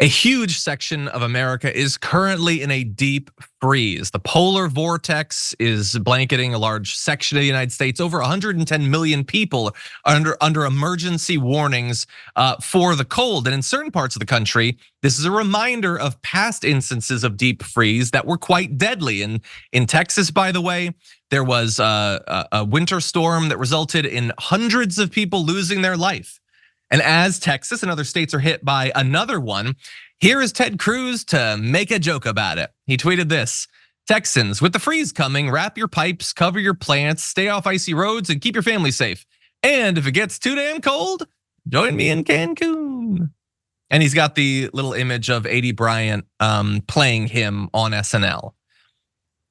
A huge section of America is currently in a deep freeze. The polar vortex is blanketing a large section of the United States. Over 110 million people are under emergency warnings for the cold. And in certain parts of the country, this is a reminder of past instances of deep freeze that were quite deadly. And in Texas, by the way, there was a winter storm that resulted in hundreds of people losing their life. And as Texas and other states are hit by another one, here is Ted Cruz to make a joke about it. He tweeted this: Texans, with the freeze coming, wrap your pipes, cover your plants, stay off icy roads, and keep your family safe. And if it gets too damn cold, join me in Cancun. And he's got the little image of A.D. Bryant playing him on SNL.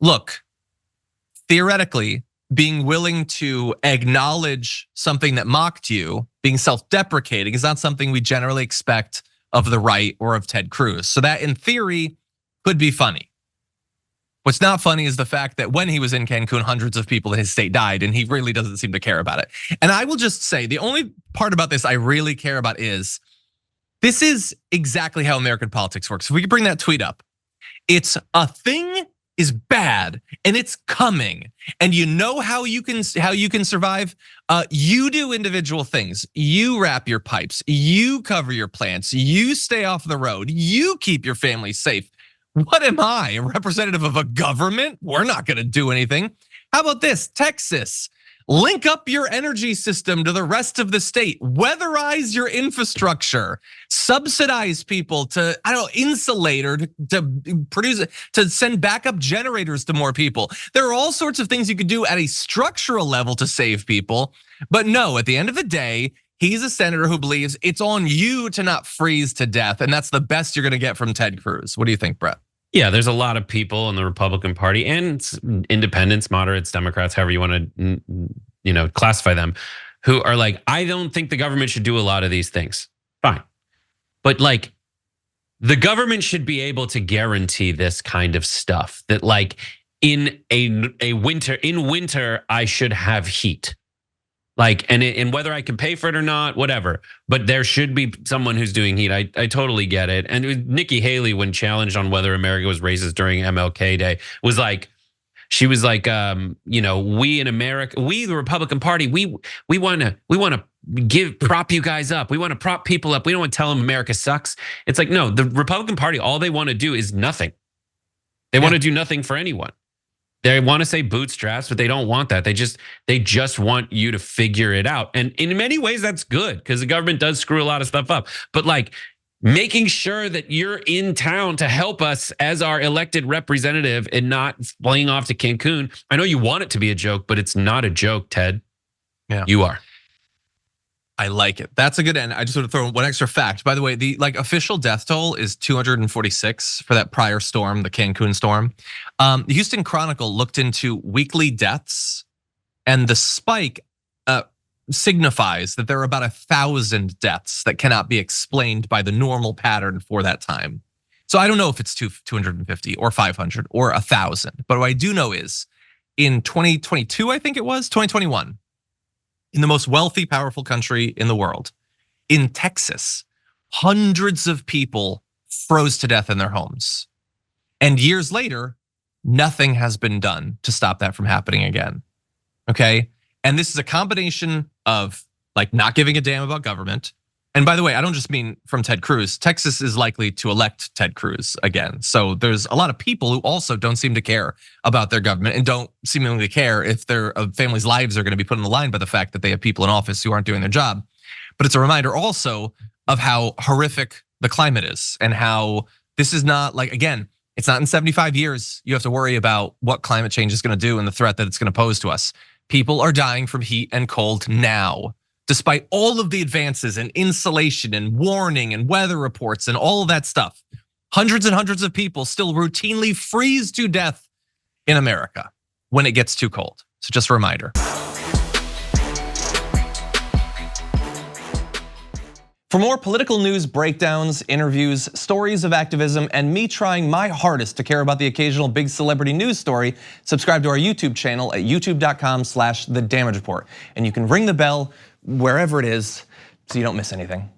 Look, theoretically, being willing to acknowledge something that mocked you, being self-deprecating, is not something we generally expect of the right or of Ted Cruz. So that in theory could be funny. What's not funny is the fact that when he was in Cancun, hundreds of people in his state died, and he really doesn't seem to care about it. And I will just say, the only part about this I really care about is, this is exactly how American politics works. If we could bring that tweet up. It's a thing is bad and it's coming, and you know how you can survive. You do individual things. You wrap your pipes, you cover your plants, you stay off the road, you keep your family safe. What am I, a representative of a government? We're not gonna do anything. How about this? Texas, link up your energy system to the rest of the state, weatherize your infrastructure, subsidize people to, I don't know, insulate or to produce, to send backup generators to more people. There are all sorts of things you could do at a structural level to save people. But no, at the end of the day, he's a senator who believes it's on you to not freeze to death. And that's the best you're gonna get from Ted Cruz. What do you think, Brett? Yeah, there's a lot of people in the Republican Party and independents, moderates, Democrats, however you want to classify them, who are like, I don't think the government should do a lot of these things. Fine. But like, the government should be able to guarantee this kind of stuff, that like in winter, I should have heat. Like, and whether I can pay for it or not, whatever. But there should be someone who's doing heat. I totally get it. And Nikki Haley, when challenged on whether America was racist during MLK Day, was like, she was like, we in America, we the Republican Party, we want to prop you guys up. We want to prop people up. We don't want to tell them America sucks. It's like, no, the Republican Party, all they want to do is nothing. They want to do nothing for anyone. They want to say bootstraps, but they don't want that. They just want you to figure it out. And in many ways, that's good, because the government does screw a lot of stuff up. But like, making sure that you're in town to help us as our elected representative and not flying off to Cancun. I know you want it to be a joke, but it's not a joke, Ted. Yeah, you are. I like it. That's a good end. I just want to throw one extra fact. By the way, the official death toll is 246 for that prior storm, the Cancun storm. The Houston Chronicle looked into weekly deaths, and the spike signifies that there are about 1,000 deaths that cannot be explained by the normal pattern for that time. So I don't know if it's 250 or 500 or 1,000, but what I do know is in 2022, I think it was 2021. In the most wealthy, powerful country in the world, in Texas, hundreds of people froze to death in their homes. And years later, nothing has been done to stop that from happening again, okay? And this is a combination of like not giving a damn about government. And by the way, I don't just mean from Ted Cruz. Texas is likely to elect Ted Cruz again. So there's a lot of people who also don't seem to care about their government and don't seemingly care if their family's lives are gonna be put on the line by the fact that they have people in office who aren't doing their job. But it's a reminder also of how horrific the climate is, and how this is not like, again, it's not in 75 years you have to worry about what climate change is gonna do and the threat that it's gonna pose to us. People are dying from heat and cold now, despite all of the advances in insulation and warning and weather reports and all of that stuff. Hundreds and hundreds of people still routinely freeze to death in America when it gets too cold. So just a reminder. For more political news, breakdowns, interviews, stories of activism, and me trying my hardest to care about the occasional big celebrity news story, subscribe to our YouTube channel at youtube.com/The Damage Report. And you can ring the bell wherever it is so you don't miss anything.